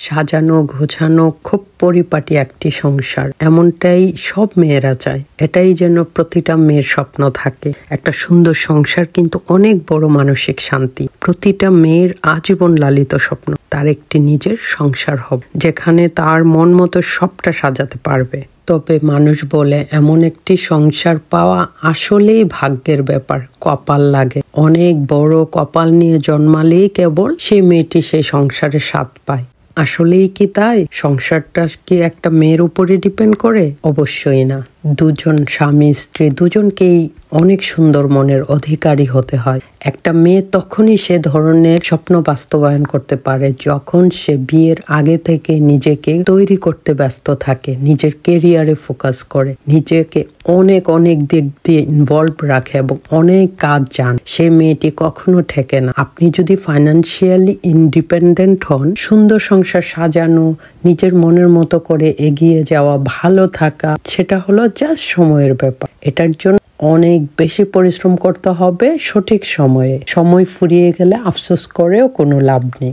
সাজানো গোছানো খুব পরিপাটি একটি সংসার, এমনটাই সব মেয়েরা চায়। এটাই যেন প্রতিটা মেয়ের স্বপ্ন থাকে। একটা সুন্দর সংসার কিন্তু অনেক বড় মানসিক শান্তি। প্রতিটা মেয়ের আজীবন লালিত স্বপ্ন তার একটি নিজের সংসার হবে, যেখানে তার মন মতো সবটা সাজাতে পারবে। তবে মানুষ বলে এমন একটি সংসার পাওয়া আসলেই ভাগ্যের ব্যাপার, কপাল লাগে। অনেক বড় কপাল নিয়ে জন্মালেই কেবল সেই মেয়েটি সেই সংসারের স্বাদ পায়। আসলেই কি তাই? সংসারটা কি একটা মেয়ের উপরে ডিপেন্ড করে? অবশ্যই না। দুজন স্বামী স্ত্রী দুজনকেই অনেক সুন্দর মনের অধিকারী হতে হয়। একটা মেয়ে তখনই সে ধরনের স্বপ্ন বাস্তবায়ন করতে পারে যখন সে বিয়ের আগে থেকে নিজেকে তৈরি করতে ব্যস্ত থাকে, নিজের কেরিয়ারে ফোকাস করে, নিজেকে অনেক অনেক দিক দিয়ে ইনভলভ রাখে এবং অনেক কাজ জানে। সে মেয়েটি কখনো ঠেকে না। আপনি যদি ফাইন্যান্সিয়ালি ইন্ডিপেন্ডেন্ট হন, সুন্দর সংসার সাজানো, নিজের মনের মতো করে এগিয়ে যাওয়া, ভালো থাকা, সেটা হলো জাস্ট সময়ের ব্যাপার। এটার জন্য অনেক বেশি পরিশ্রম করতে হবে সঠিক সময়ে। সময় ফুরিয়ে গেলে আফসোস করেও কোনো লাভ নেই।